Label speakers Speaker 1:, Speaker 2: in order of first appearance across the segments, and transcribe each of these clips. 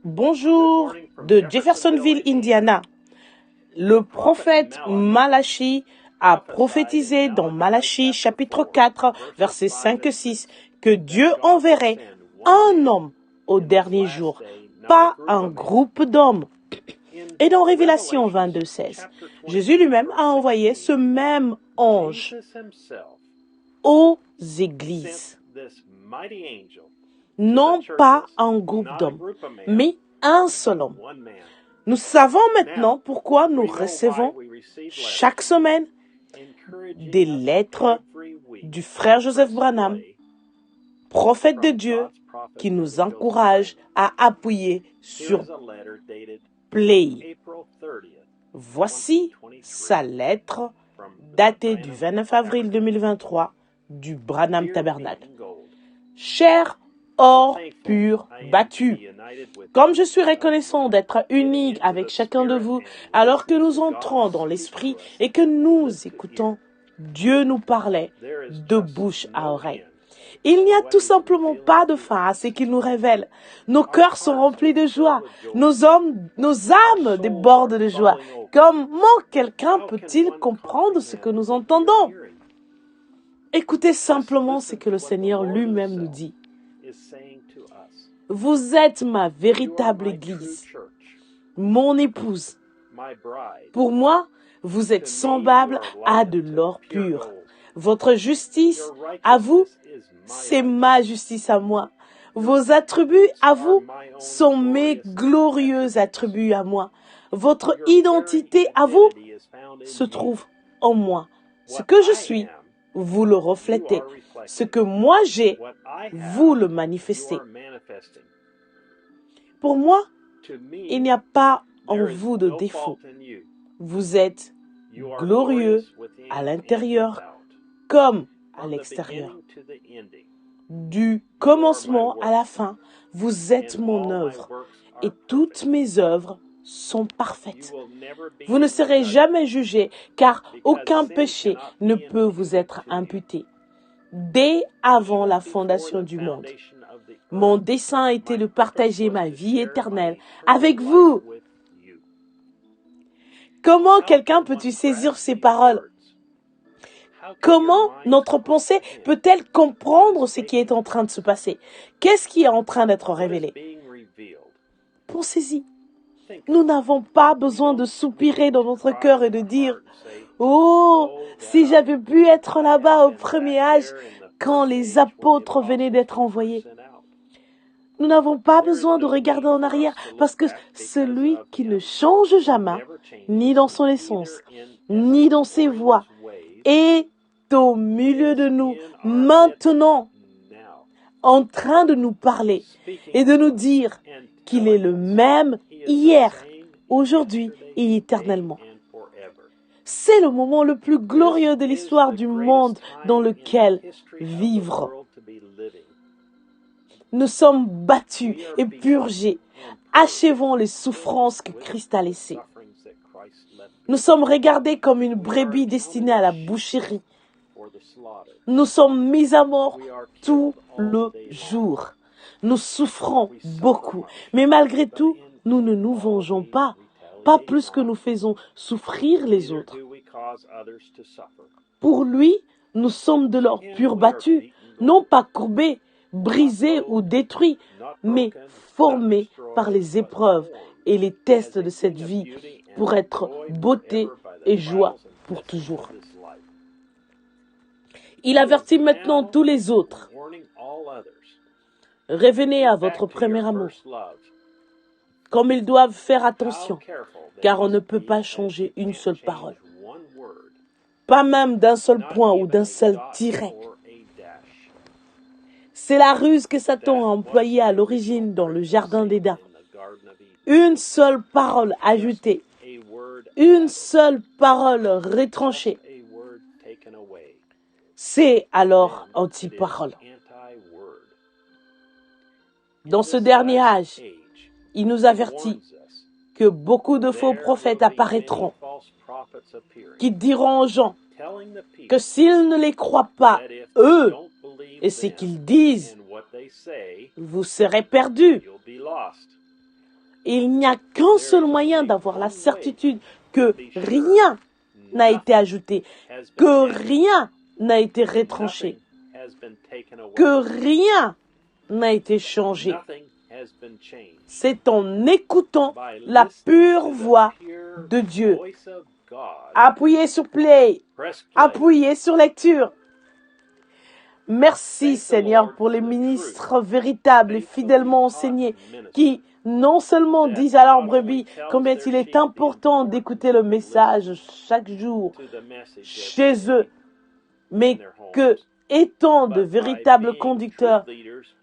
Speaker 1: Bonjour de Jeffersonville, Indiana. Le prophète Malachi a prophétisé dans Malachi chapitre 4, versets 5 et 6, que Dieu enverrait un homme au dernier jour, pas un groupe d'hommes. Et dans Révélation 22, 16, Jésus lui-même a envoyé ce même ange aux églises. Non pas un groupe d'hommes, mais un seul homme. Nous savons maintenant pourquoi nous recevons chaque semaine des lettres du frère Joseph Branham, prophète de Dieu, qui nous encourage à appuyer sur Play. Voici sa lettre datée du 29 avril 2023 du Branham Tabernacle. Cher or pur battu, comme je suis reconnaissant d'être unique avec chacun de vous, alors que nous entrons dans l'esprit et que nous écoutons, Dieu nous parlait de bouche à oreille. Il n'y a tout simplement pas de fin à ce qu'il nous révèle. Nos cœurs sont remplis de joie. Nos âmes débordent de joie. Comment quelqu'un peut-il comprendre ce que nous entendons? Écoutez simplement ce que le Seigneur lui-même nous dit. Vous êtes ma véritable église, mon épouse. Pour moi, vous êtes semblable à de l'or pur. Votre justice, à vous, c'est ma justice à moi. Vos attributs à vous sont mes glorieux attributs à moi. Votre identité à vous se trouve en moi. Ce que je suis, vous le reflétez. Ce que moi j'ai, vous le manifestez. Pour moi, il n'y a pas en vous de défaut. Vous êtes glorieux à l'intérieur comme à l'extérieur. Du commencement à la fin, vous êtes mon œuvre et toutes mes œuvres sont parfaites. Vous ne serez jamais jugés car aucun péché ne peut vous être imputé. Dès avant la fondation du monde, mon dessein était de partager ma vie éternelle avec vous. Comment quelqu'un peut-il saisir ces paroles? Comment notre pensée peut-elle comprendre ce qui est en train de se passer? Qu'est-ce qui est en train d'être révélé? Pensez-y. Nous n'avons pas besoin de soupirer dans notre cœur et de dire « Oh, si j'avais pu être là-bas au premier âge quand les apôtres venaient d'être envoyés. » Nous n'avons pas besoin de regarder en arrière parce que celui qui ne change jamais, ni dans son essence, ni dans ses voies, est au milieu de nous maintenant, en train de nous parler et de nous dire qu'il est le même hier, aujourd'hui et éternellement. C'est le moment le plus glorieux de l'histoire du monde dans lequel vivre. Nous sommes battus et purgés, achevant les souffrances que Christ a laissées. Nous sommes regardés comme une brebis destinée à la boucherie. Nous sommes mis à mort tout le jour. Nous souffrons beaucoup, mais malgré tout, nous ne nous vengeons pas plus que nous faisons souffrir les autres. Pour lui, nous sommes de l'or pur battu, non pas courbés, brisés ou détruits, mais formés par les épreuves et les tests de cette vie pour être beauté et joie pour toujours. Il avertit maintenant tous les autres. Revenez à votre premier amour, comme ils doivent faire attention, car on ne peut pas changer une seule parole, pas même d'un seul point ou d'un seul tiret. C'est la ruse que Satan a employée à l'origine dans le jardin d'Éden. Une seule parole ajoutée, une seule parole retranchée. C'est alors anti-parole. Dans ce dernier âge, il nous avertit que beaucoup de faux prophètes apparaîtront, qui diront aux gens que s'ils ne les croient pas, eux, et ce qu'ils disent, vous serez perdus. Il n'y a qu'un seul moyen d'avoir la certitude que rien n'a été ajouté, que rien n'a été retranché, que rien n'a été changé. C'est en écoutant la pure voix de Dieu. Appuyez sur play, appuyez sur lecture. Merci Seigneur pour les ministres véritables et fidèlement enseignés qui non seulement disent à leurs brebis combien il est important d'écouter le message chaque jour chez eux, mais que, étant de véritables conducteurs,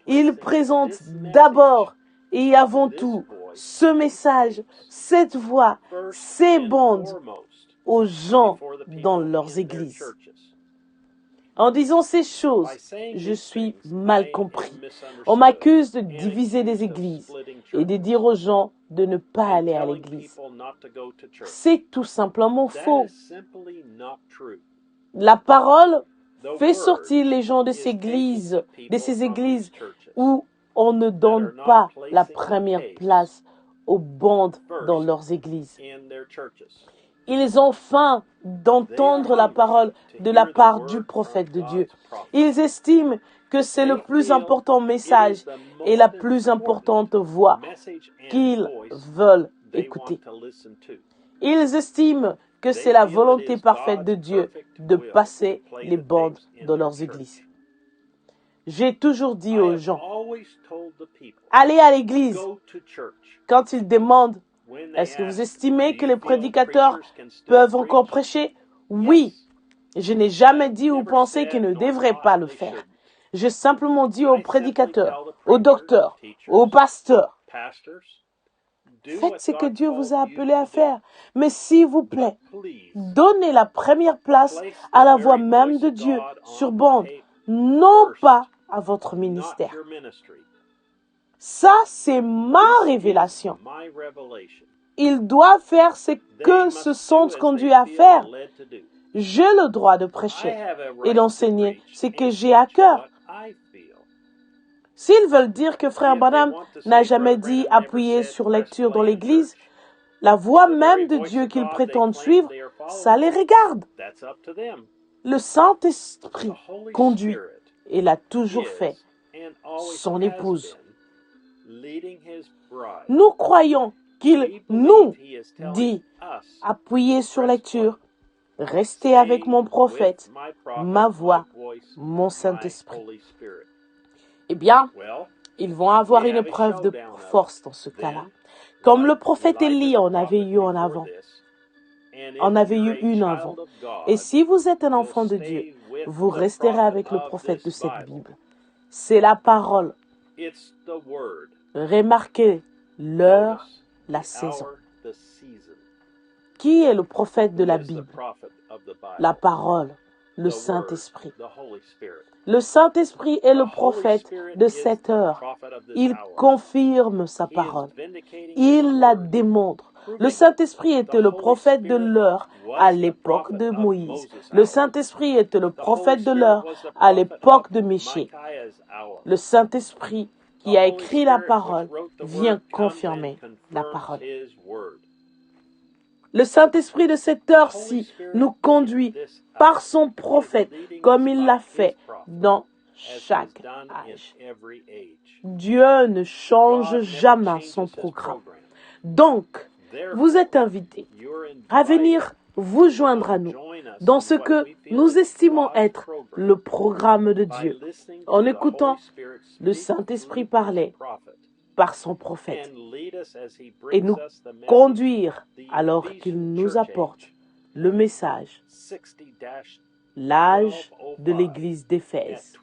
Speaker 1: ils présentent d'abord et avant tout ce message, cette voix, ces bandes aux gens dans leurs églises. En disant ces choses, je suis mal compris. On m'accuse de diviser des églises et de dire aux gens de ne pas aller à l'église. C'est tout simplement faux. La parole fait sortir les gens de ces églises où on ne donne pas la première place aux bandes dans leurs églises. Ils ont faim d'entendre la parole de la part du prophète de Dieu. Ils estiment que c'est le plus important message et la plus importante voix qu'ils veulent écouter. Ils estiment que c'est la volonté parfaite de Dieu de passer les bandes dans leurs églises. J'ai toujours dit aux gens, allez à l'église. Quand ils demandent, est-ce que vous estimez que les prédicateurs peuvent encore prêcher? Oui. Je n'ai jamais dit ou pensé qu'ils ne devraient pas le faire. J'ai simplement dit aux prédicateurs, aux docteurs, aux pasteurs, faites ce que Dieu vous a appelé à faire. Mais s'il vous plaît, donnez la première place à la voix même de Dieu sur bande, non pas à votre ministère. Ça, c'est ma révélation. Ils doivent faire ce que se sont conduits à faire. J'ai le droit de prêcher et d'enseigner ce que j'ai à cœur. S'ils veulent dire que Frère Branham n'a jamais dit appuyer sur lecture dans l'Église, la voix même de Dieu qu'ils prétendent suivre, ça les regarde. Le Saint-Esprit conduit et l'a toujours fait, son épouse. Nous croyons qu'il nous dit appuyer sur lecture, restez avec mon prophète, ma voix, mon Saint-Esprit. Eh bien, ils vont avoir une preuve de force dans ce cas-là. Comme le prophète Élie en avait eu en avant. En avait eu une avant. Et si vous êtes un enfant de Dieu, vous resterez avec le prophète de cette Bible. C'est la parole. Remarquez l'heure, la saison. Qui est le prophète de la Bible? La parole, le Saint-Esprit. Le Saint-Esprit est le prophète de cette heure. Il confirme sa parole. Il la démontre. Le Saint-Esprit était le prophète de l'heure à l'époque de Moïse. Le Saint-Esprit était le prophète de l'heure à l'époque de Michée. Le Saint-Esprit qui a écrit la parole vient confirmer la parole. Le Saint-Esprit de cette heure-ci nous conduit par son prophète comme il l'a fait dans chaque âge. Dieu ne change jamais son programme. Donc, vous êtes invités à venir vous joindre à nous dans ce que nous estimons être le programme de Dieu, en écoutant le Saint-Esprit parler par son prophète et nous conduire alors qu'il nous apporte le message, l'âge de l'église d'Éphèse,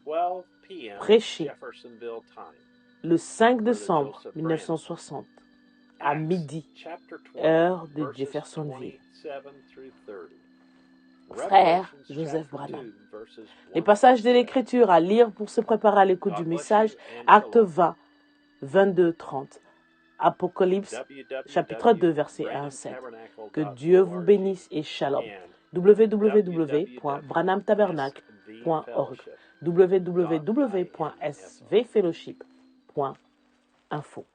Speaker 1: prêché le 5 décembre 1960 à midi, heure de Jeffersonville. Frère Joseph Branham. Les passages de l'Écriture à lire pour se préparer à l'écoute du message, acte 20, 22-30. Apocalypse, chapitre 2, verset 1 à 7. Que Dieu vous bénisse et shalom. www.branhamtabernacle.org www.svfellowship.info